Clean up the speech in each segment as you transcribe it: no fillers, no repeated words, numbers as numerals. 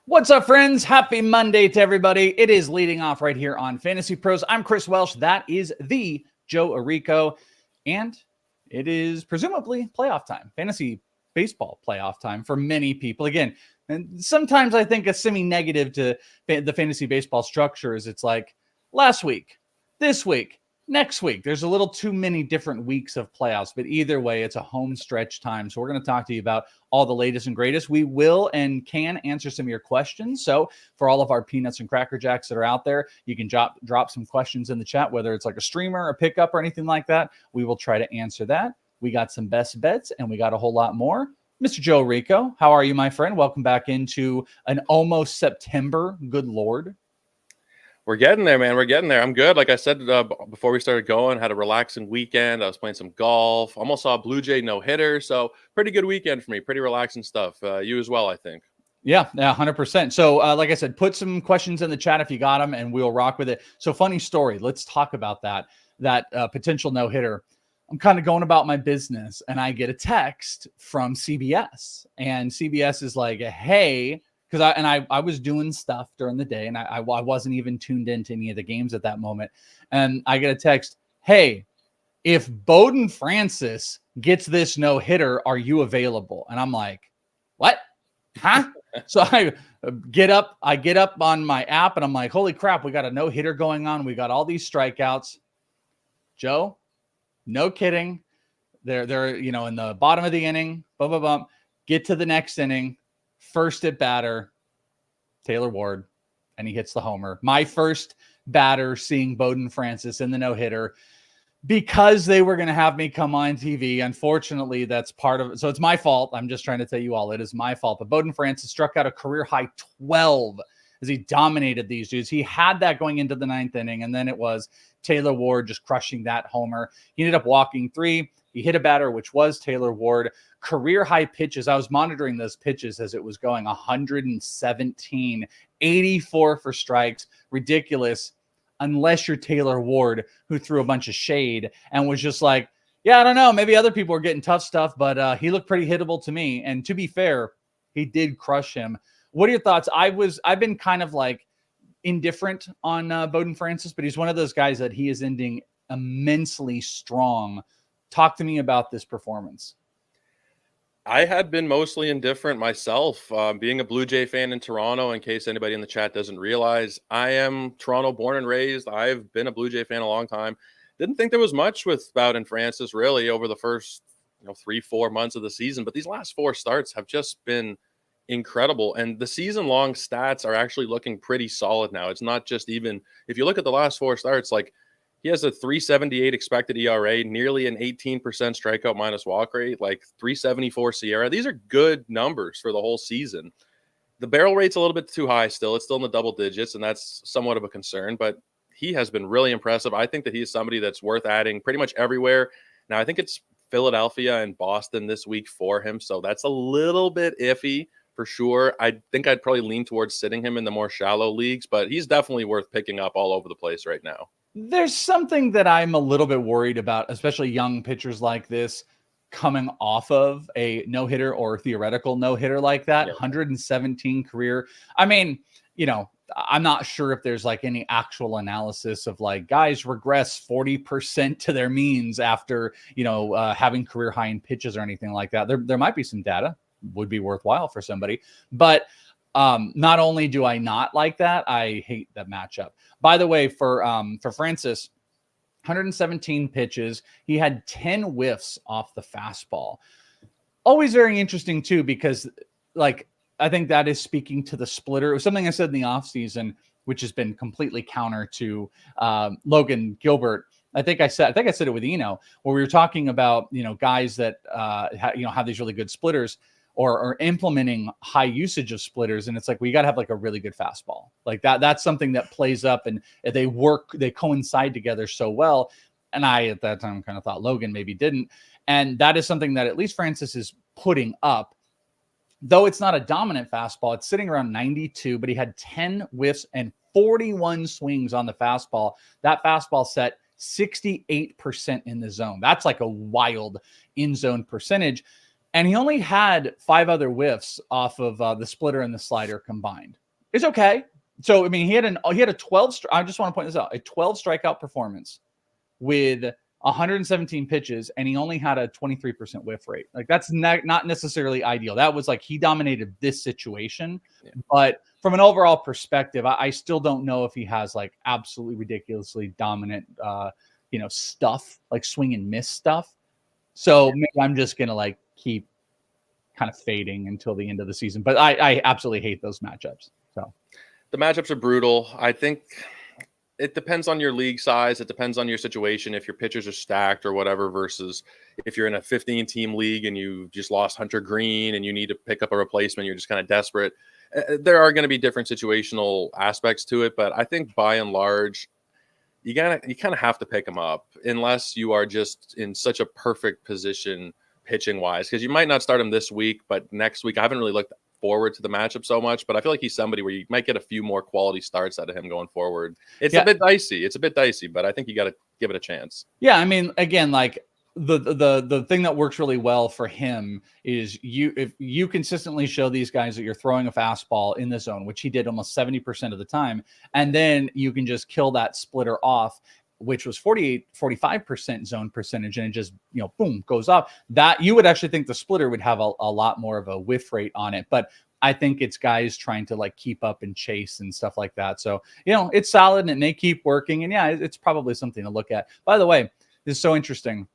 What's up, friends? Happy Monday to everybody. It is leading off right here on Fantasy Pros. I'm Chris Welsh. That is the Joe Arico. And it is presumably playoff time, fantasy baseball playoff time for many people. Again, and sometimes I think a semi-negative to the fantasy baseball structure is it's like last week, this week, next week. There's a little too many different weeks of playoffs, but either way, it's a home stretch time. So we're going to talk to you about all the latest and greatest. We will and can answer some of your questions. So for all of our peanuts and cracker jacks that are out there, you can drop some questions in the chat, whether it's like a streamer, a pickup, or anything like that. We will try to answer that. We got some best bets, and we got a whole lot more. Mr. Joe Rico, how are you, my friend? Welcome back into an almost September. Good Lord. We're getting there, man. We're getting there. I'm good. Like I said before we started going, had a relaxing weekend. I was playing some golf. Almost saw a Blue Jay no-hitter. So pretty good weekend for me. Pretty relaxing stuff. You as well, I think. Yeah, 100%. So like I said, put some questions in the chat if you got them, and we'll rock with it. So funny story. Let's talk about that potential no-hitter. I'm kind of going about my business, and I get a text from CBS. And CBS is like, hey, because I was doing stuff during the day, and I wasn't even tuned into any of the games at that moment. And I get a text, hey, if Bowden Francis gets this no-hitter, are you available? And I'm like, what? Huh? So I get up on my app, and I'm like, holy crap, we got a no-hitter going on. We got all these strikeouts. Joe, no kidding. They're in the bottom of the inning, get to the next inning. First at batter, Taylor Ward, and he hits the homer. My first batter seeing Bowden Francis in the no-hitter because they were going to have me come on TV. Unfortunately, that's part of it. So it's my fault. I'm just trying to tell you all it is my fault. But Bowden Francis struck out a career-high 12 as he dominated these dudes. He had that going into the ninth inning, and then it was Taylor Ward just crushing that homer. He ended up walking 3. He hit a batter, which was Taylor Ward. Career high pitches. I was monitoring those pitches as it was going 117, 84 for strikes. Ridiculous. Unless you're Taylor Ward, who threw a bunch of shade and was just like, yeah, I don't know. Maybe other people are getting tough stuff, but he looked pretty hittable to me. And to be fair, he did crush him. What are your thoughts? I've been kind of like indifferent on Bowden Francis, but he's one of those guys that he is ending immensely strong. Talk to me about this performance. I had been mostly indifferent myself. Being a Blue Jay fan in Toronto, in case anybody in the chat doesn't realize, I am Toronto born and raised. I've been a Blue Jay fan a long time. Didn't think there was much with Bowden Francis really over the first 3-4 months of the season, but these last 4 starts have just been incredible. And the season-long stats are actually looking pretty solid now. It's not just even, if you look at the last 4 starts, like he has a 3.78 expected ERA, nearly an 18% strikeout minus walk rate, like 3.74 Sierra. These are good numbers for the whole season. The barrel rate's a little bit too high still. It's still in the double digits, and that's somewhat of a concern, but he has been really impressive. I think that he is somebody that's worth adding pretty much everywhere. Now, I think it's Philadelphia and Boston this week for him, so that's a little bit iffy for sure. I think I'd probably lean towards sitting him in the more shallow leagues, but he's definitely worth picking up all over the place right now. There's something that I'm a little bit worried about, especially young pitchers like this coming off of a no-hitter or theoretical no-hitter like that. Yeah. 117 career. I mean, I'm not sure if there's like any actual analysis of like guys regress 40% to their means after, having career high in pitches or anything like that. There might be some data, would be worthwhile for somebody, but not only do I not like that, I hate that matchup. By the way, for Francis, 117 pitches, he had 10 whiffs off the fastball. Always very interesting too, because like I think that is speaking to the splitter. It was something I said in the offseason, which has been completely counter to Logan Gilbert. I think I said it with Eno, where we were talking about guys that have these really good splitters. Or implementing high usage of splitters. And it's like, we got to have like a really good fastball like that. That's something that plays up and they coincide together so well. And I, at that time, kind of thought Logan maybe didn't. And that is something that at least Francis is putting up, though it's not a dominant fastball. It's sitting around 92, but he had 10 whiffs and 41 swings on the fastball. That fastball set 68% in the zone. That's like a wild in zone percentage. and he only had 5 other whiffs off of the splitter and the slider combined. It's okay. So I mean, he had a 12. I just want to point this out: a 12 strikeout performance with 117 pitches, and he only had a 23% whiff rate. Like, that's not necessarily ideal. That was like he dominated this situation, but from an overall perspective, I still don't know if he has like absolutely ridiculously dominant, stuff like swing and miss stuff. So maybe I'm just gonna like keep kind of fading until the end of the season. But I absolutely hate those matchups. So the matchups are brutal. I think it depends on your league size. It depends on your situation. If your pitchers are stacked or whatever, versus if you're in a 15-team league and you just lost Hunter Green and you need to pick up a replacement, you're just kind of desperate. There are going to be different situational aspects to it, but I think by and large, you kind of have to pick them up unless you are just in such a perfect position pitching wise, because you might not start him this week, but next week I haven't really looked forward to the matchup so much, but I feel like he's somebody where you might get a few more quality starts out of him going forward. It's a bit dicey, but I think you got to give it a chance. Yeah, I mean, again, like the thing that works really well for him is if you consistently show these guys that you're throwing a fastball in the zone, which he did almost 70% of the time, and then you can just kill that splitter off, which was 45% zone percentage, and it just, boom, goes up. That you would actually think the splitter would have a lot more of a whiff rate on it. But I think it's guys trying to like keep up and chase and stuff like that. So, it's solid and it may keep working. And yeah, it's probably something to look at. By the way, this is so interesting.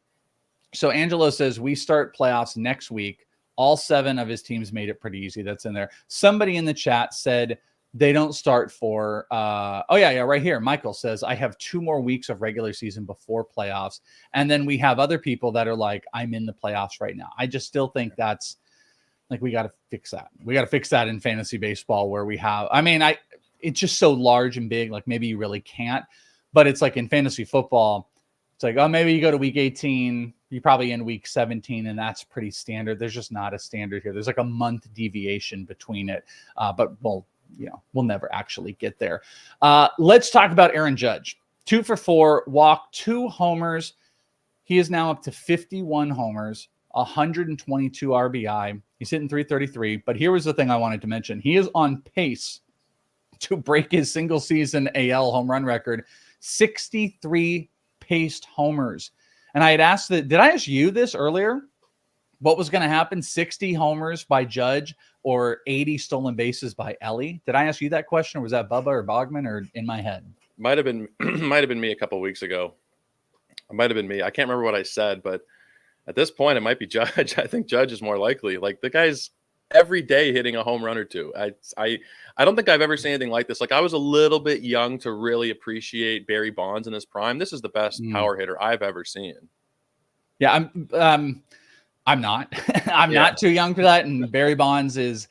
So Angelo says we start playoffs next week. All 7 of his teams made it pretty easy. That's in there. Somebody in the chat said they don't start for right here. Michael says I have 2 more weeks of regular season before playoffs. And then we have other people that are like, I'm in the playoffs right now. I just still think that's like, we got to fix that. We got to fix that in fantasy baseball where we have, it's just so large and big. Like maybe you really can't, but it's like in fantasy football, it's like, oh, maybe you go to week 18, you probably in week 17, and that's pretty standard. There's just not a standard here. There's like a month deviation between it. But we'll never actually get there. Let's talk about Aaron Judge. 2 for 4, walked 2 homers. He is now up to 51 homers, 122 RBI. He's hitting 333. But here was the thing I wanted to mention. He is on pace to break his single season AL home run record, 63 paced homers. And I had asked did I ask you this earlier? What was going to happen? 60 homers by Judge or 80 stolen bases by Ellie? Did I ask you that question, or was that Bubba or Bogman, or in my head? Might have been me a couple of weeks ago. It might have been me. I can't remember what I said, but at this point, it might be Judge. I think Judge is more likely. Like, the guy's every day hitting a home run or 2. I don't think I've ever seen anything like this. Like, I was a little bit young to really appreciate Barry Bonds in his prime. This is the best power hitter I've ever seen. Yeah, I'm not. I'm not too young for that. And Barry Bonds is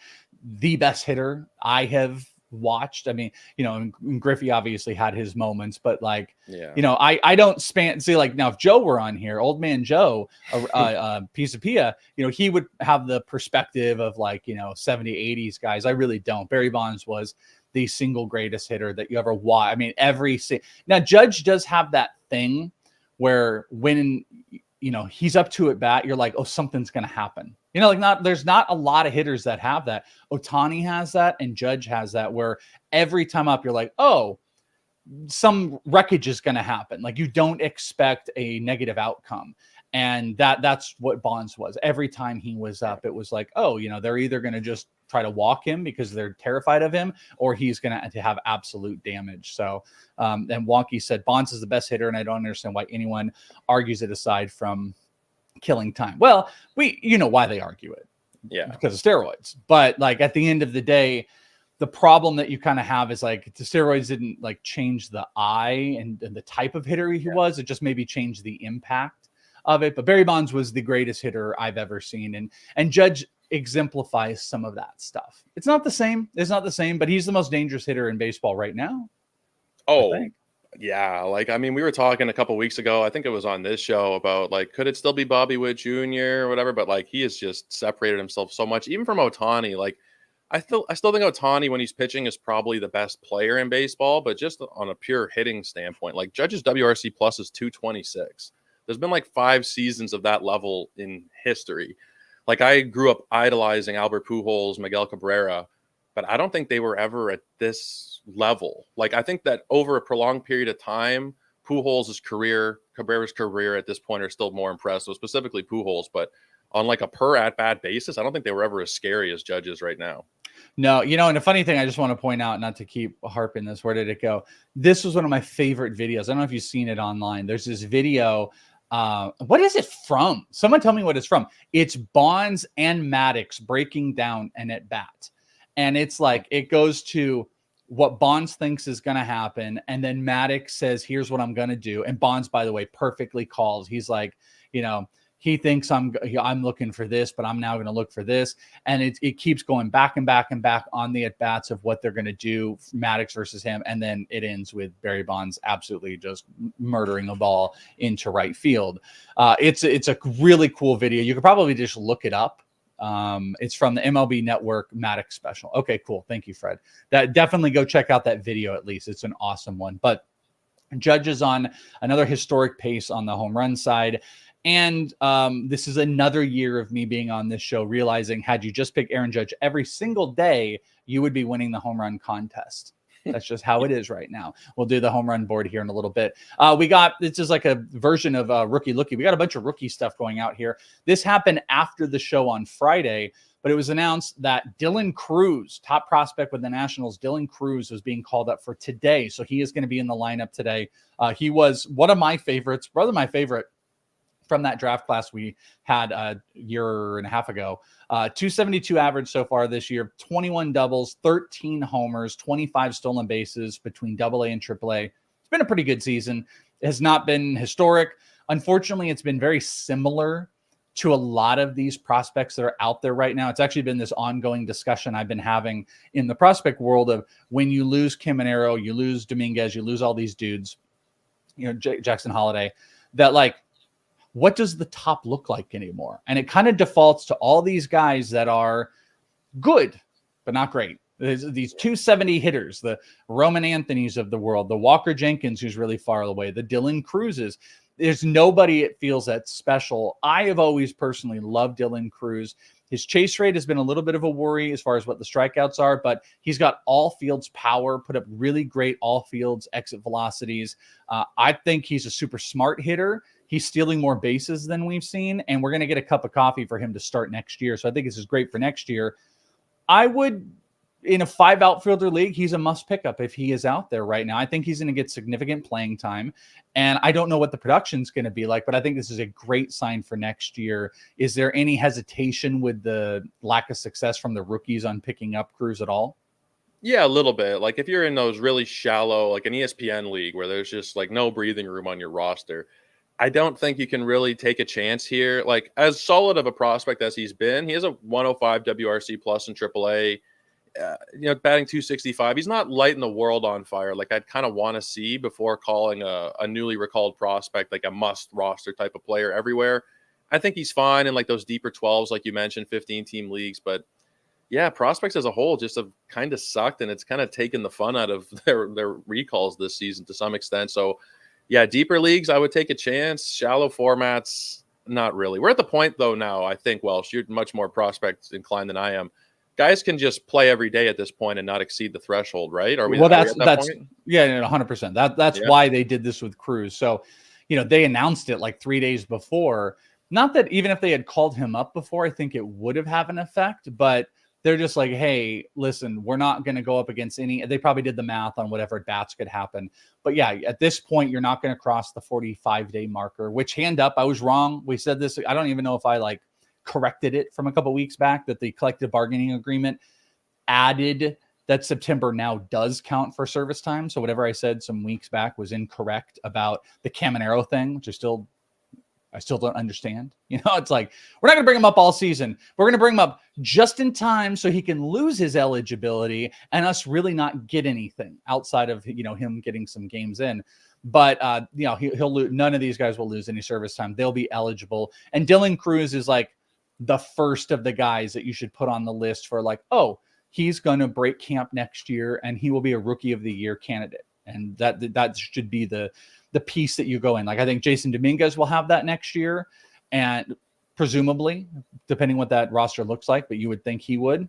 the best hitter I have watched. I mean, and Griffey obviously had his moments, but like, I don't see, like, now if Joe were on here, old man Joe, piece of Pia, he would have the perspective of like, 70, 80s guys. I really don't. Barry Bonds was the single greatest hitter that you ever watch. I mean, now Judge does have that thing where when, he's up to at bat, you're like, oh, something's going to happen. There's not a lot of hitters that have that. Ohtani has that, and Judge has that, where every time up, you're like, oh, some wreckage is going to happen. Like, you don't expect a negative outcome. And that's what Bonds was. Every time he was up, it was like, oh, they're either going to just try to walk him because they're terrified of him, or he's going to have absolute damage. So, and Wonky said Bonds is the best hitter, and I don't understand why anyone argues it aside from killing time. Well, why they argue it. Yeah. Because of steroids. But like, at the end of the day, the problem that you kind of have is like, the steroids didn't like change the eye and the type of hitter he was. It just maybe changed the impact of it. But Barry Bonds was the greatest hitter I've ever seen. And Judge exemplifies some of that stuff. It's not the same, but he's the most dangerous hitter in baseball right now. Oh, yeah. Like, I mean, we were talking a couple weeks ago, I think it was on this show, about like, could it still be Bobby Witt Jr. or whatever? But like, he has just separated himself so much, even from Ohtani. Like, I still think Ohtani, when he's pitching, is probably the best player in baseball, but just on a pure hitting standpoint, like, Judge's WRC plus is 226. There's been like 5 seasons of that level in history. Like, I grew up idolizing Albert Pujols, Miguel Cabrera, but I don't think they were ever at this level. Like, I think that over a prolonged period of time, Pujols' career, Cabrera's career at this point are still more impressive, specifically Pujols. But on like a per at bat basis, I don't think they were ever as scary as Judge right now. No, and the funny thing, I just want to point out, not to keep harping this, where did it go? This was one of my favorite videos. I don't know if you've seen it online. There's this video. What is it from? Someone tell me what it's from. It's Bonds and Maddox breaking down an at bat. And it's like, it goes to what Bonds thinks is going to happen. And then Maddox says, here's what I'm going to do. And Bonds, by the way, perfectly calls. He's like, he thinks I'm looking for this, but I'm now going to look for this. And it keeps going back and back and back on the at-bats of what they're going to do, Maddox versus him. And then it ends with Barry Bonds absolutely just murdering a ball into right field. It's a really cool video. You could probably just look it up. It's from the MLB Network Maddox special. Okay, cool. Thank you, Fred. That definitely go check out that video at least. It's an awesome one. But Judge is on another historic pace on the home run side. And this is another year of me being on this show, realizing had you just picked Aaron Judge every single day, you would be winning the home run contest. That's just how it is right now. We'll do the home run board here in a little bit. This is like a version of Rookie Lookie. We got a bunch of rookie stuff going out here. This happened after the show on Friday, but it was announced that Dylan Cruz, top prospect with the Nationals, Dylan Cruz was being called up for today. So he is going to be in the lineup today. He was one of my favorites, brother, my favorite from that draft class we had a year and a half ago. 272 average so far this year, 21 doubles, 13 homers, 25 stolen bases between AA and AAA. It's been a pretty good season. It has not been historic. Unfortunately, it's been very similar to a lot of these prospects that are out there right now. It's actually been this ongoing discussion I've been having in the prospect world of when you lose Caminero, you lose Dominguez, you lose all these dudes, Jackson Holiday, that like, what does the top look like anymore? And it kind of defaults to all these guys that are good, but not great. There's these 270 hitters, the Roman Anthony's of the world, the Walker Jenkins, who's really far away, the Dylan Cruzes. There's nobody it feels that special. I have always personally loved Dylan Cruz. His chase rate has been a little bit of a worry as far as what the strikeouts are, but he's got all fields power, put up really great all fields exit velocities. I think he's a super smart hitter. He's stealing more bases than we've seen, and we're going to get a cup of coffee for him to start next year. So I think this is great for next year. I would, in a 5 outfielder league, he's a must pickup if he is out there right now. I think he's going to get significant playing time, and I don't know what the production's going to be like, but I think this is a great sign for next year. Is there any hesitation with the lack of success from the rookies on picking up Cruz at all? Yeah, a little bit. Like if you're in those really shallow, like an ESPN league where there's just like no breathing room on your roster, I don't think you can really take a chance here. Like as solid of a prospect as he's been, he has a 105 WRC plus in AAA, batting 265. He's not lighting the world on fire like I'd kind of want to see before calling a newly recalled prospect like a must roster type of player everywhere. I think he's fine in like those deeper 12s, like you mentioned, 15-team leagues. But yeah, prospects as a whole just have kind of sucked, and it's kind of taken the fun out of their recalls this season to some extent. So yeah, deeper leagues, I would take a chance. Shallow formats, not really. We're at the point, though, now, I think, Welsh, you're much more prospect inclined than I am. Guys can just play every day at this point and not exceed the threshold, right? Are we, well, that's point? Yeah, 100%. That's why they did this with Cruz. So, they announced it like 3 days before. Not that even if they had called him up before, I think it would have had an effect, but they're just like, hey, listen, we're not going to go up against any. They probably did the math on whatever bats could happen. But yeah, at this point, you're not going to cross the 45-day marker, which hand up, I was wrong. We said this. I don't even know if I corrected it from a couple of weeks back that the collective bargaining agreement added that September now does count for service time. So whatever I said some weeks back was incorrect about the Caminero thing, which I still don't understand. It's like, we're not going to bring him up all season. We're going to bring him up just in time so he can lose his eligibility and us really not get anything outside of, him getting some games in. But, he'll lose. None of these guys will lose any service time. They'll be eligible. And Dylan Cruz is like the first of the guys that you should put on the list for he's going to break camp next year and he will be a rookie of the year candidate. And that should be the piece that you go in. Like, I think Jason Dominguez will have that next year, and presumably, depending what that roster looks like, but you would think he would.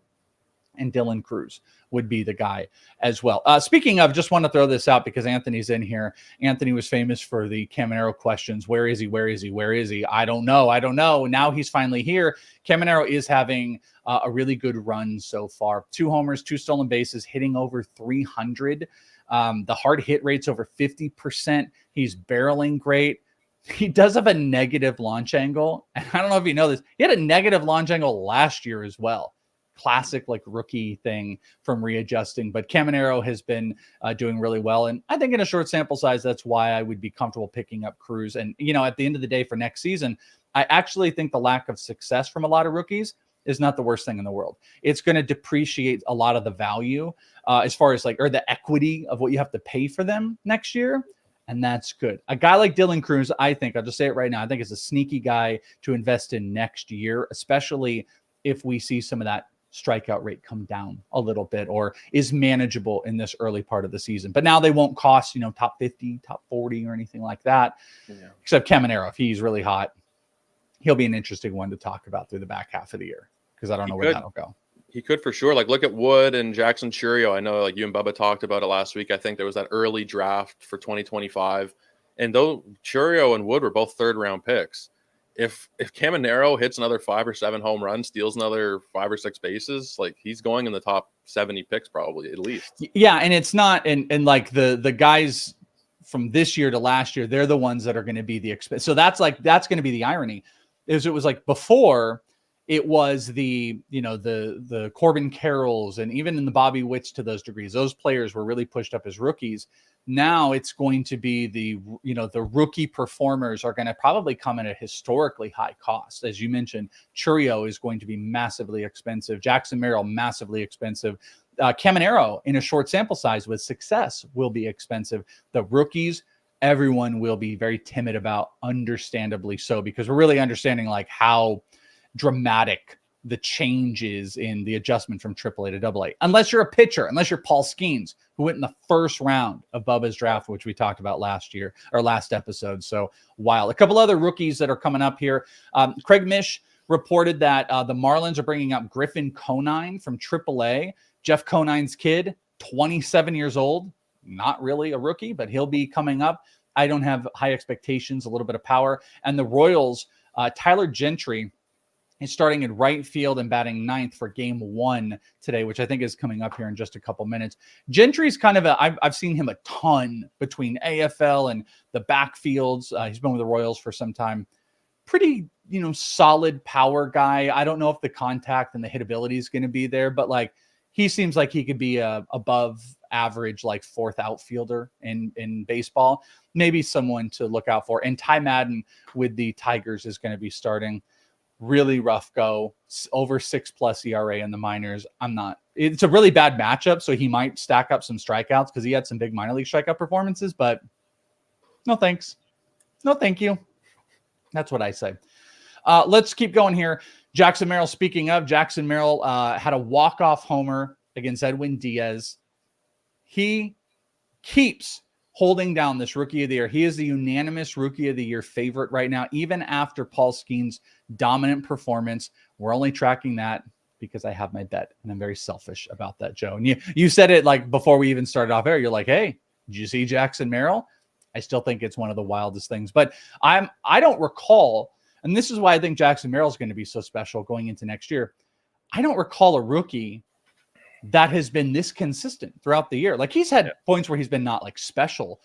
And Dylan Cruz would be the guy as well. Speaking of, just want to throw this out because Anthony's in here. Anthony was famous for the Caminero questions. Where is he? Where is he? Where is he? I don't know. Now he's finally here. Caminero is having a really good run so far. 2 homers, 2 stolen bases, hitting over 300. The hard hit rate's over 50%. He's barreling great. He does have a negative launch angle. And I don't know if you know this. He had a negative launch angle last year as well. Classic like rookie thing from readjusting, but Caminero has been doing really well. And I think in a short sample size, that's why I would be comfortable picking up Cruz. And, at the end of the day for next season, I actually think the lack of success from a lot of rookies is not the worst thing in the world. It's going to depreciate a lot of the value as far as or the equity of what you have to pay for them next year. And that's good. A guy like Dylan Cruz, I think, I'll just say it right now, I think is a sneaky guy to invest in next year, especially if we see some of that strikeout rate come down a little bit or is manageable in this early part of the season. But now they won't cost, top 50, top 40 or anything like that. Yeah. Except Caminero, if he's really hot, he'll be an interesting one to talk about through the back half of the year because I don't know where that'll go. He could for sure. Look at Wood and Jackson Churio. I know you and Bubba talked about it last week. I think there was that early draft for 2025. And though Churio and Wood were both 3rd-round picks, if Caminero hits another 5 or 7 home runs, steals another 5 or 6 bases, he's going in the top 70 picks probably at least. Yeah, and it's not and like the guys from this year to last year, they're the ones that are going to be the expense. So that's going to be the irony. Is it was like before it was the Corbin Carrolls and even in the Bobby Witts to those degrees, those players were really pushed up as rookies. Now it's going to be the rookie performers are going to probably come at a historically high cost. As you mentioned, Churio is going to be massively expensive. Jackson Merrill, massively expensive. Caminero, in a short sample size with success, will be expensive. The rookies, everyone will be very timid about, understandably so, because we're really understanding how dramatic the changes in the adjustment from AAA to AA. Unless you're a pitcher, unless you're Paul Skeens, who went in the 1st round of Bubba's draft, which we talked about last episode. So wild. A couple other rookies that are coming up here. Craig Mish reported that the Marlins are bringing up Griffin Conine from AAA. Jeff Conine's kid, 27 years old. Not really a rookie, but he'll be coming up. I don't have high expectations, a little bit of power. And the Royals, Tyler Gentry, he's starting in right field and batting 9th for game 1 today, which I think is coming up here in just a couple minutes. Gentry's kind of I've seen him a ton between AFL and the backfields. He's been with the Royals for some time. Pretty, solid power guy. I don't know if the contact and the hitability is going to be there, but he seems like he could be a above average, 4th outfielder in baseball. Maybe someone to look out for. And Ty Madden with the Tigers is going to be starting. Really rough go, over 6+ ERA in the minors. It's a really bad matchup, so he might stack up some strikeouts because he had some big minor league strikeout performances, but no thanks. No thank you. That's what I say. Let's keep going here. Jackson Merrill, speaking of, Jackson Merrill had a walk-off homer against Edwin Diaz. He keeps holding down this Rookie of the Year. He is the unanimous Rookie of the Year favorite right now, even after Paul Skeens' dominant performance. We're only tracking that because I have my bet, and I'm very selfish about that, Joe. And you said it before we even started off air. You're like, hey, did you see Jackson Merrill? I still think it's one of the wildest things. But I don't recall, and this is why I think Jackson Merrill is going to be so special going into next year. I don't recall a rookie that has been this consistent throughout the year. He's had points where he's been not special,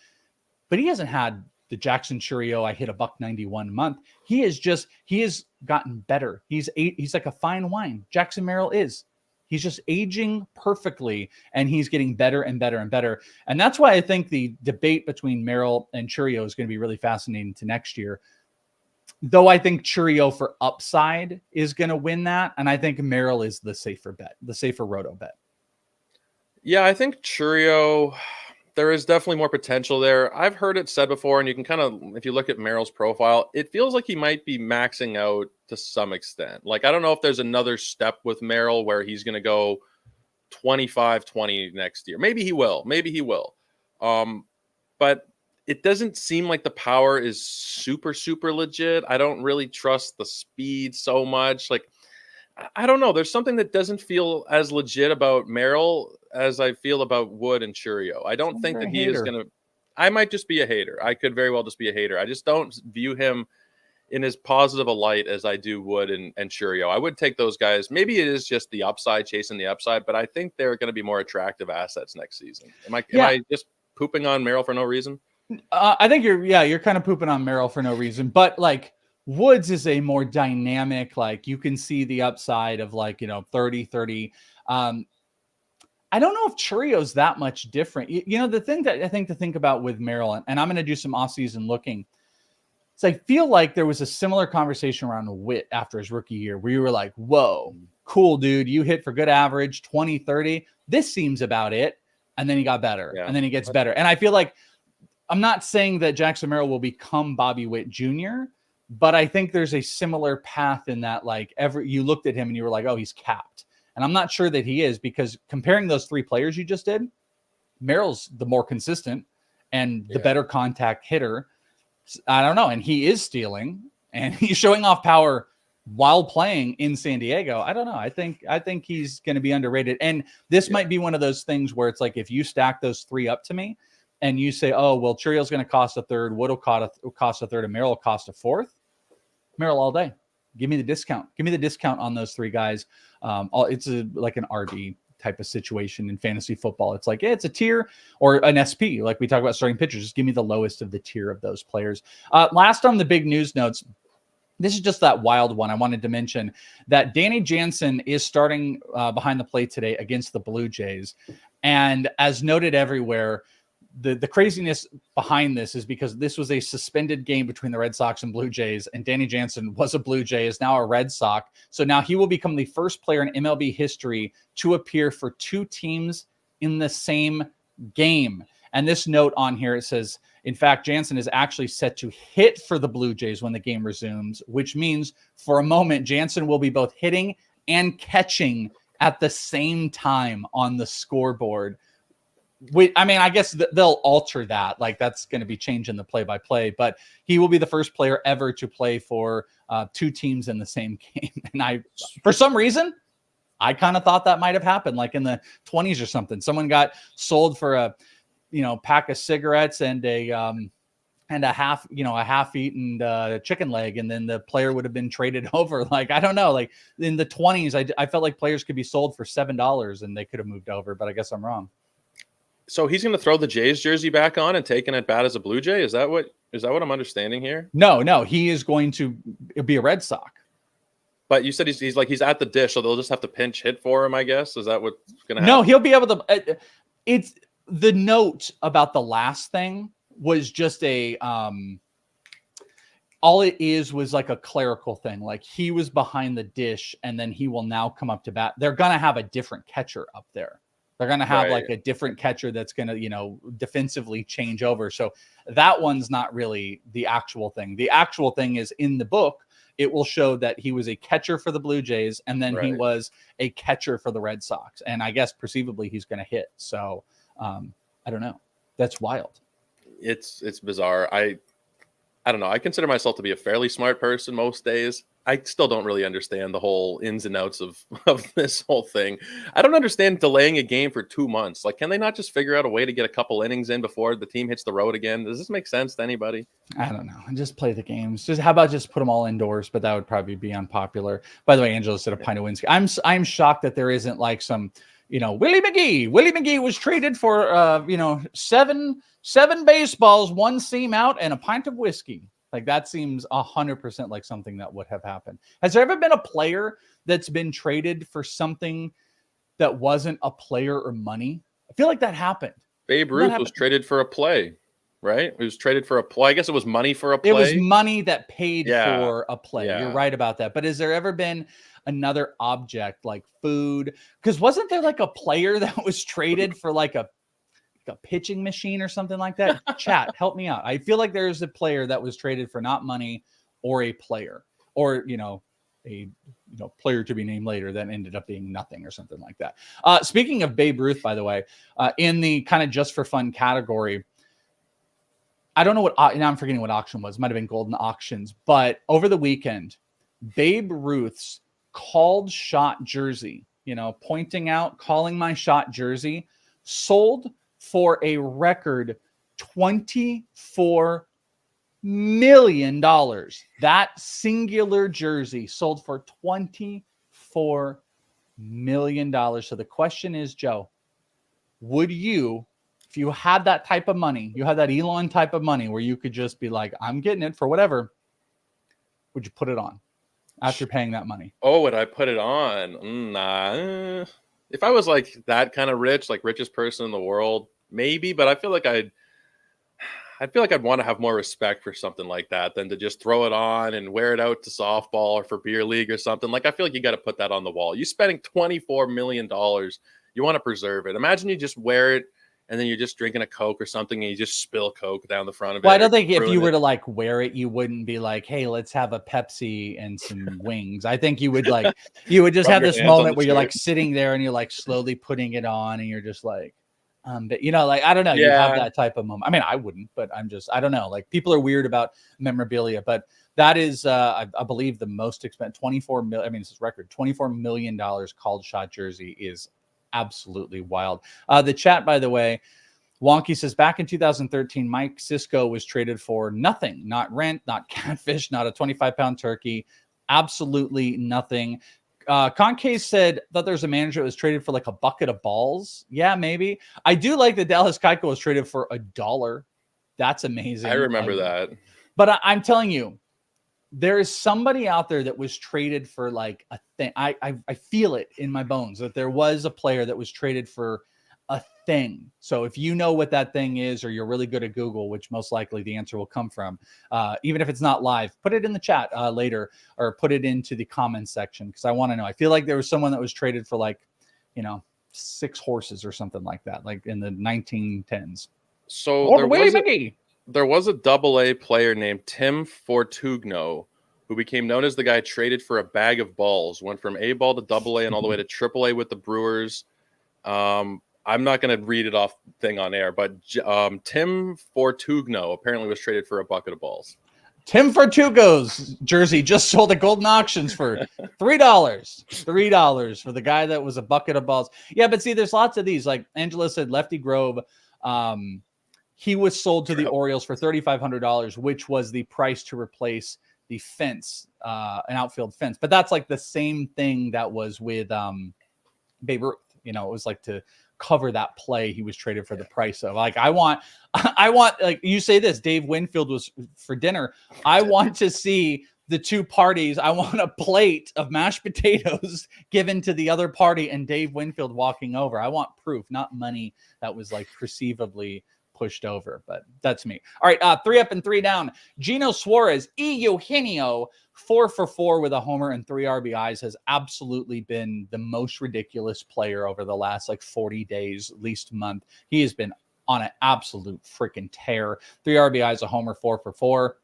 but he hasn't had the Jackson Churio, I hit a $191 month. He has gotten better. He's like a fine wine. Jackson Merrill is. He's just aging perfectly, and he's getting better and better and better. And that's why I think the debate between Merrill and Churio is going to be really fascinating to next year. Though I think Churio for upside is going to win that, and I think Merrill is the safer bet, the safer roto bet. Yeah, I think Churio, there is definitely more potential there. I've heard it said before, and you can kind of, if you look at Merrill's profile, it feels like he might be maxing out to some extent. I don't know if there's another step with Merrill where he's going to go 25-20 next year. Maybe he will. But it doesn't seem like the power is super, super legit. I don't really trust the speed so much. Like, I don't know. There's something that doesn't feel as legit about Merrill as I feel about Wood and Churio. I don't think You're a that he is hater. going to. I might just be a hater. I could very well just be a hater. I just don't view him in as positive a light as I do Wood and Churio. I would take those guys. Maybe it is just the upside, chasing the upside, but I think they're going to be more attractive assets next season. Am Yeah. I just pooping on Merrill for no reason? I think you're kind of pooping on Merrill for no reason, but like Woods is a more dynamic, like you can see the upside of like, 30. I don't know if Churio's that much different. The thing that I think to think about with Merrill, and I'm going to do some off-season looking. So I feel like there was a similar conversation around Witt after his rookie year where you were like, whoa, cool, dude. You hit for good average, 20, 30. This seems about it. And then he got better. Yeah. And then he gets better. And I feel like I'm not saying that Jackson Merrill will become Bobby Witt Jr., but I think there's a similar path in that, like, you looked at him and you were like, oh, he's capped. And I'm not sure that he is, because comparing those three players you just did, Merrill's the more consistent and the better contact hitter. I don't know. And he is stealing and he's showing off power while playing in San Diego. I don't know. I think he's going to be underrated. And this might be one of those things where it's like, if you stack those three up to me and you say, oh, well, Churio's going to cost a third, Wood will cost a third, and Merrill will cost a fourth. Merrill all day. Give me the discount. Give me the discount on those three guys. It's like an RD type of situation in fantasy football. It's like, it's a tier or an SP. Like we talk about starting pitchers, just give me the lowest of the tier of those players. Last on the big news notes, this is just that wild one. I wanted to mention that Danny Jansen is starting behind the plate today against the Blue Jays. And as noted everywhere, the craziness behind this is because this was a suspended game between the Red Sox and Blue Jays, and Danny Jansen was a Blue Jay, is now a Red Sox. So now he will become the first player in MLB history to appear for two teams in the same game. And this note on here, it says, in fact, Jansen is actually set to hit for the Blue Jays when the game resumes, which means for a moment, Jansen will be both hitting and catching at the same time on the scoreboard. I guess they'll alter that. Like, that's going to be changing the play-by-play, but he will be the first player ever to play for two teams in the same game. And for some reason, I kind of thought that might have happened like in the 20s or something. Someone got sold for a pack of cigarettes and a half-eaten chicken leg, and then the player would have been traded over. Like, I don't know. Like in the 20s, I felt like players could be sold for $7 and they could have moved over, but I guess I'm wrong. So he's going to throw the Jays jersey back on and take an at bat as a Blue Jay. Is that what I'm understanding here? No, he is going to be a Red Sox. But you said he's at the dish, so they'll just have to pinch hit for him, I guess. Is that what's going to happen? No, he'll be able to. It's the note about the last thing was just all it was like a clerical thing. Like, he was behind the dish and then he will now come up to bat. They're going to have a different catcher up there. They're going to have like a different catcher that's going to, defensively change over. So that one's not really the actual thing. The actual thing is in the book. It will show that he was a catcher for the Blue Jays, and then he was a catcher for the Red Sox. And I guess perceivably he's going to hit. So I don't know. That's wild. It's bizarre. I don't know. I consider myself to be a fairly smart person most days. I still don't really understand the whole ins and outs of this whole thing. I don't understand delaying a game for 2 months. Like, can they not just figure out a way to get a couple innings in before the team hits the road again? Does this make sense to anybody? I don't know. Just play the games. How about just put them all indoors? But that would probably be unpopular. By the way, Angela said a pint of whiskey. I'm shocked that there isn't like some, Willie McGee. Willie McGee was traded for, seven baseballs, one seam out, and a pint of whiskey. Like, that seems 100% like something that would have happened. Has there ever been a player that's been traded for something that wasn't a player or money? I feel like that happened. Babe Ruth was traded for a play, right? He was traded for a play. I guess it was money for a play. It was money that paid for a play. Yeah. You're right about that. But has there ever been another object like food? Because wasn't there like a player that was traded for like a pitching machine or something like that? Chat, help me out. I feel like there's a player that was traded for not money or a player, or a player to be named later that ended up being nothing or something like that. Speaking of Babe Ruth, by the way, in the kind of just for fun category, I don't know what, now I'm forgetting what auction was. Might have been Golden Auctions. But over the weekend, Babe Ruth's called shot jersey, calling my shot jersey, sold for a record $24 million. That singular jersey sold for $24 million. So the question is, Joe, would you, if you had that type of money, you had that Elon type of money where you could just be like, I'm getting it for whatever, would you put it on after paying that money? Oh, would I put it on? Nah. If I was like that kind of rich, like richest person in the world, maybe, but I feel like I'd want to have more respect for something like that than to just throw it on and wear it out to softball or for beer league or something. Like, I feel like you got to put that on the wall. You spending $24 million, you want to preserve it. Imagine you just wear it and then you're just drinking a Coke or something and you just spill Coke down the front of it. Well, I don't think if you were to like wear it, you wouldn't be like, hey, let's have a Pepsi and some wings. I think you would just have this moment where you're like sitting there and you're like slowly putting it on and you're just like, but like, I don't know, you have that type of moment. I mean, I wouldn't, but I don't know. Like, people are weird about memorabilia, but that is, I believe, the most expensive, $24 million. I mean, this is record, $24 million called shot jersey is absolutely wild. The chat, by the way, Wonky says, back in 2013, Mike Sisco was traded for nothing, not rent, not catfish, not a 25-pound turkey, absolutely nothing. Concave said that there's a manager that was traded for like a bucket of balls. Yeah, maybe. I do like that Dallas Keuchel was traded for $1. That's amazing. I remember that. But I'm telling you, there is somebody out there that was traded for like a thing. I feel it in my bones that there was a player that was traded for a thing. So if you know what that thing is, or you're really good at Google, which most likely the answer will come from, even if it's not live, put it in the chat later, or put it into the comments section, because I want to know. I feel like there was someone that was traded for like, 6 horses or something like that, like in the 1910s. So there was a double-A player named Tim Fortugno who became known as the guy traded for a bag of balls, went from A ball to double-A and all the way to triple-A with the Brewers. I'm not going to read it off thing on air, but Tim Fortugno apparently was traded for a bucket of balls. Tim Fortugno's jersey just sold at Golden Auctions for $3. $3 for the guy that was a bucket of balls. Yeah, but see, there's lots of these. Like Angela said, Lefty Grove, he was sold to the Orioles for $3,500, which was the price to replace the fence, an outfield fence. But that's like the same thing that was with Babe Ruth. It was like to cover that play. He was traded for the price of, like, I want, like you say this, Dave Winfield was for dinner. I want to see the two parties. I want a plate of mashed potatoes given to the other party and Dave Winfield walking over. I want proof, not money that was like perceivably pushed over, but that's me. All right, 3 up and 3 down. Gino Suarez, Eugenio, 4 for 4 with a homer and 3 RBIs, has absolutely been the most ridiculous player over the last like 40 days, at least month. He has been on an absolute freaking tear. 3 RBIs, a homer, 4 for 4.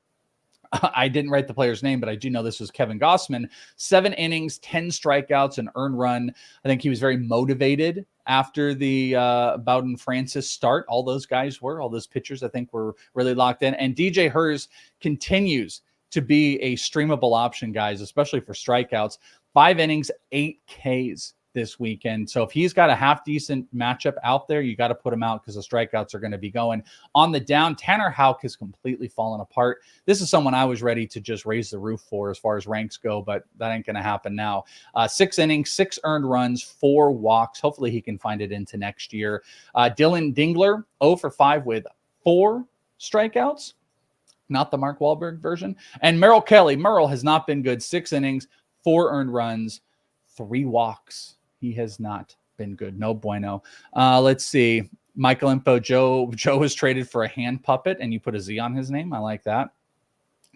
I didn't write the player's name, but I do know this was Kevin Gossman. 7 innings, 10 strikeouts, an earned run. I think he was very motivated after the Bowden Francis start. All those pitchers, I think, were really locked in. And DJ Hers continues to be a streamable option, guys, especially for strikeouts. 5 innings, 8 Ks this weekend. So if he's got a half decent matchup out there, you got to put him out because the strikeouts are going to be going. On the down, Tanner Houck has completely fallen apart. This is someone I was ready to just raise the roof for as far as ranks go, but that ain't going to happen now. 6 innings, 6 earned runs, 4 walks. Hopefully he can find it into next year. Dylan Dingler, 0 for 5 with 4 strikeouts. Not the Mark Wahlberg version. And Merrill Kelly. Merrill has not been good. 6 innings, 4 earned runs, 3 walks. He has not been good. No bueno. Let's see. Michael Info, Joe was traded for a hand puppet, and you put a Z on his name. I like that.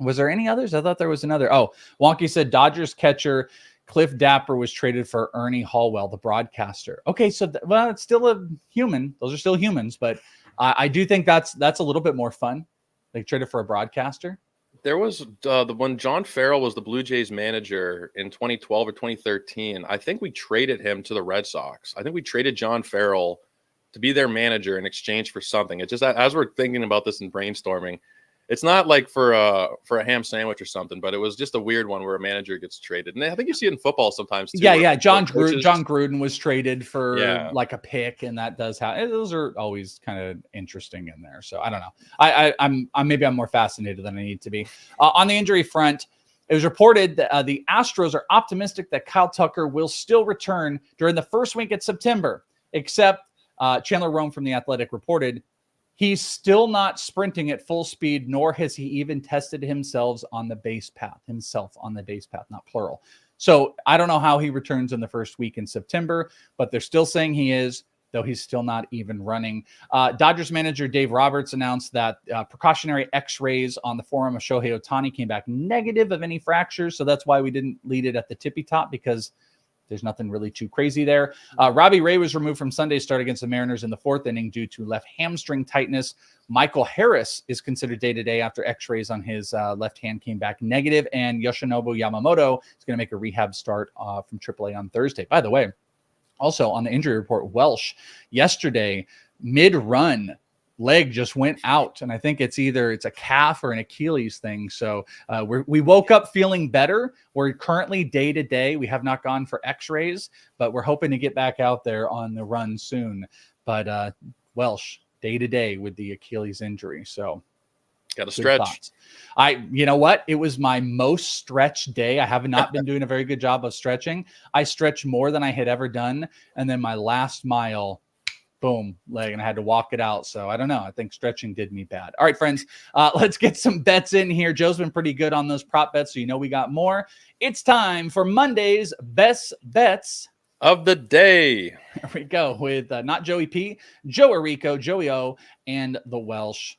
Was there any others? I thought there was another. Oh, Wonky said Dodgers catcher Cliff Dapper was traded for Ernie Hallwell, the broadcaster. Okay, so it's still a human. Those are still humans, but I do think that's a little bit more fun. They traded for a broadcaster. There was the when John Farrell was the Blue Jays manager in 2012 or 2013. I think we traded him to the Red Sox. I think we traded John Farrell to be their manager in exchange for something. It's just as we're thinking about this and brainstorming, it's not like for a ham sandwich or something, but it was just a weird one where a manager gets traded. And I think you see it in football sometimes too. Yeah. John Gruden was traded for Yeah. like a pick, and that does happen. Those are always kind of interesting in there. So I don't know. I'm more fascinated than I need to be. On the injury front, it was reported that the Astros are optimistic that Kyle Tucker will still return during the first week of September, except Chandler Rome from The Athletic reported he's still not sprinting at full speed, nor has he even tested himself on the base path, not plural. So I don't know how he returns in the first week in September, but they're still saying he is, though he's still not even running. Dodgers manager Dave Roberts announced that precautionary x-rays on the forearm of Shohei Ohtani came back negative of any fractures. So that's why we didn't lead it at the tippy top, because there's nothing really too crazy there. Robbie Ray was removed from Sunday's start against the Mariners in the fourth inning due to left hamstring tightness. Michael Harris is considered day-to-day after x-rays on his left hand came back negative, and Yoshinobu Yamamoto is going to make a rehab start from AAA on Thursday. By the way, also on the injury report, Welsh yesterday, mid-run, leg just went out, and I think it's a calf or an Achilles thing. So we woke up feeling better. We're currently day to day. We have not gone for x-rays, but we're hoping to get back out there on the run soon. But Welsh day to day with the Achilles injury. So got to stretch. You know what? It was my most stretched day. I have not been doing a very good job of stretching. I stretched more than I had ever done. And then my last mile, boom, leg, and I had to walk it out. So I don't know. I think stretching did me bad. All right, friends, let's get some bets in here. Joe's been pretty good on those prop bets, so you know we got more. It's time for Monday's best bets of the day. Here we go with not Joey P, Joe Arico, Joey O, and the Welsh.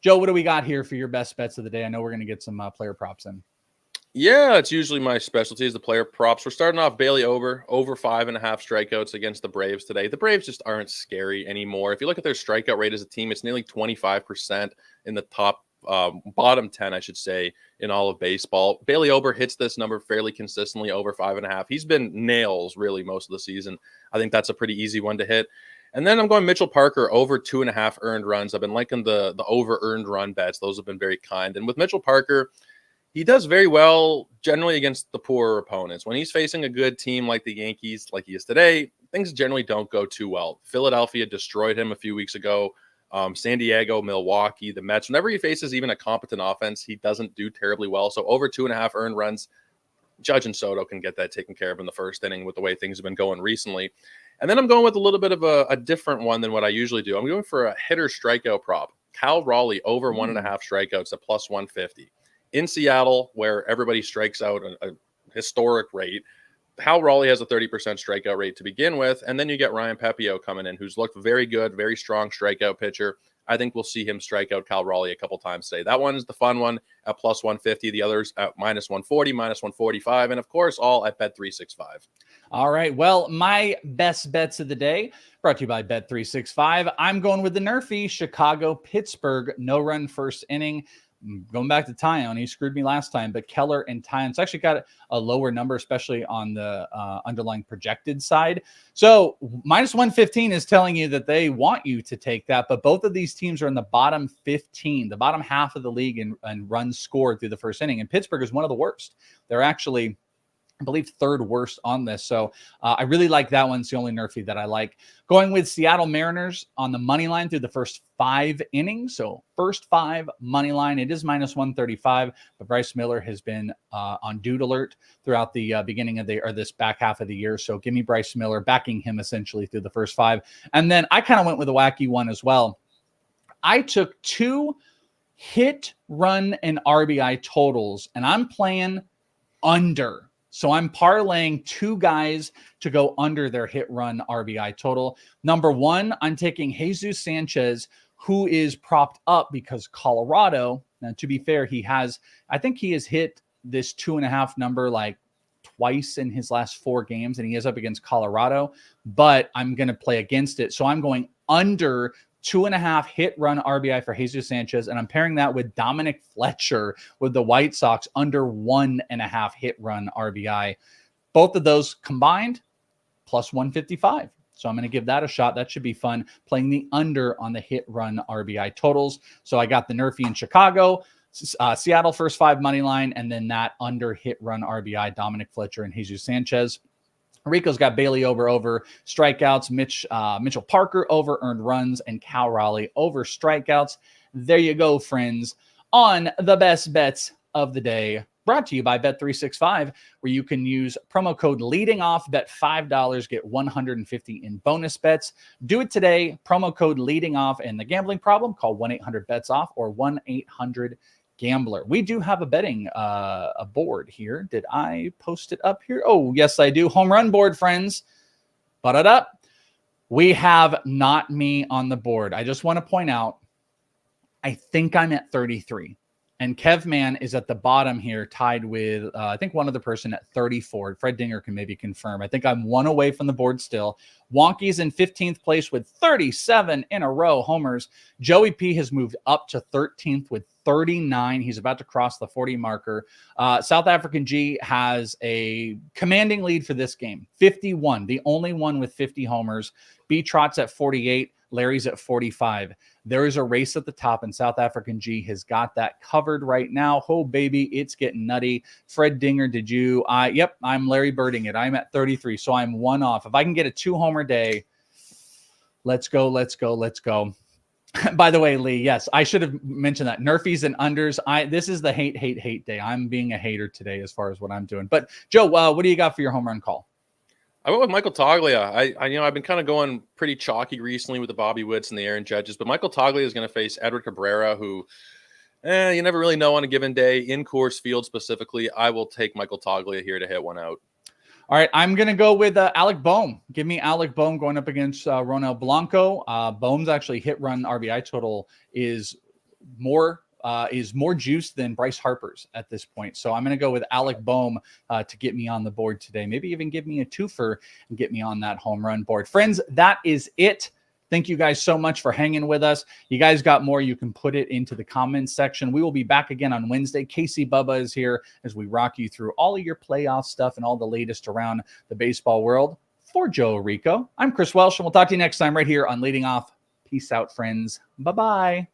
Joe, what do we got here for your best bets of the day? I know we're going to get some player props in. Yeah, it's usually my specialty is the player props. We're starting off Bailey over 5.5 strikeouts against the Braves today. The Braves just aren't scary anymore. If you look at their strikeout rate as a team, it's nearly 25% in the top bottom 10, I should say, in all of baseball. Bailey Ober hits this number fairly consistently, over 5.5. He's been nails really most of the season. I think that's a pretty easy one to hit. And then I'm going Mitchell Parker over 2.5 earned runs. I've been liking the over earned run bets. Those have been very kind. And with Mitchell Parker, he does very well generally against the poorer opponents. When he's facing a good team like the Yankees, like he is today, things generally don't go too well. Philadelphia destroyed him a few weeks ago. San Diego, Milwaukee, the Mets. Whenever he faces even a competent offense, he doesn't do terribly well. So over 2.5 earned runs, Judge and Soto can get that taken care of in the first inning with the way things have been going recently. And then I'm going with a little bit of a different one than what I usually do. I'm going for a hitter strikeout prop. Cal Raleigh over 1.5 strikeouts at plus 150. In Seattle, where everybody strikes out a historic rate, Cal Raleigh has a 30% strikeout rate to begin with, and then you get Ryan Pepio coming in, who's looked very good, very strong strikeout pitcher. I think we'll see him strike out Cal Raleigh a couple times today. That one is the fun one at plus 150. The others at minus 140, minus 145, and of course, all at bet365. All right. Well, my best bets of the day brought to you by Bet365. I'm going with the Nerfy Chicago-Pittsburgh no-run first inning. Going back to Tyon, he screwed me last time, but Keller and Tyon's actually got a lower number, especially on the underlying projected side. So minus 115 is telling you that they want you to take that, but both of these teams are in the bottom 15, the bottom half of the league in runs scored through the first inning, and Pittsburgh is one of the worst. They're actually, I believe, third worst on this. So I really like that one. It's the only Nerfy that I like. Going with Seattle Mariners on the money line through the first 5 innings. So first 5 money line. It is minus 135, but Bryce Miller has been on dude alert throughout the beginning of this back half of the year. So give me Bryce Miller, backing him essentially through the first 5. And then I kind of went with a wacky one as well. I took 2 hit, run, and RBI totals, and I'm playing under. So I'm parlaying 2 guys to go under their hit run RBI total. Number 1, I'm taking Jesus Sanchez, who is propped up because Colorado, now to be fair, I think he has hit this 2.5 number like twice in his last 4 games, and he is up against Colorado, but I'm going to play against it. So I'm going under 2.5 hit run RBI for Jesus Sanchez, and I'm pairing that with Dominic Fletcher with the White Sox under 1.5 hit run RBI. Both of those combined, plus 155. So I'm going to give that a shot. That should be fun, playing the under on the hit run RBI totals. So I got the Nerfy in Chicago, Seattle first 5 money line, and then that under hit run RBI, Dominic Fletcher and Jesus Sanchez. Rico's got Bailey over strikeouts, Mitchell Parker over earned runs, and Cal Raleigh over strikeouts. There you go, friends, on the best bets of the day. Brought to you by bet365, where you can use promo code leading off, bet $5, get $150 in bonus bets. Do it today. Promo code leading off. And the gambling problem, call 1-800-BETS-OFF or 1-800-GAMBLER. We do have a betting a board here. Did I post it up here? Oh, yes, I do. Home run board, friends. But it up. We have not me on the board. I just want to point out, I think I'm at 33. And Kevman is at the bottom here, tied with, I think, one other person at 34. Fred Dinger can maybe confirm. I think I'm 1 away from the board still. Wonky's in 15th place with 37 in a row homers. Joey P has moved up to 13th with 39. He's about to cross the 40 marker. South African G has a commanding lead for this game, 51, the only one with 50 homers. B Trot's at 48. Larry's at 45. There is a race at the top, and South African G has got that covered right now. Oh, baby, it's getting nutty. Fred Dinger, did you? Yep, I'm Larry Birding it. I'm at 33, so I'm 1 off. If I can get a 2-homer day, let's go. By the way, Lee, yes, I should have mentioned that. Nerfies and unders. This is the hate day. I'm being a hater today as far as what I'm doing. But, Joe, what do you got for your home run call? I went with Michael Toglia. I've been kind of going pretty chalky recently with the Bobby Witts and the Aaron Judges, but Michael Toglia is going to face Edward Cabrera, who you never really know on a given day. In Coors Field specifically, I will take Michael Toglia here to hit one out. All right, I'm going to go with Alec Bohm. Give me Alec Bohm going up against Ronel Blanco. Bohm's actually hit run RBI total is more juice than Bryce Harper's at this point. So I'm going to go with Alec Bohm to get me on the board today. Maybe even give me a 2-fer and get me on that home run board. Friends, that is it. Thank you guys so much for hanging with us. You guys got more, you can put it into the comments section. We will be back again on Wednesday. Casey Bubba is here as we rock you through all of your playoff stuff and all the latest around the baseball world. For Joe Rico, I'm Chris Welsh, and we'll talk to you next time right here on Leading Off. Peace out, friends. Bye-bye.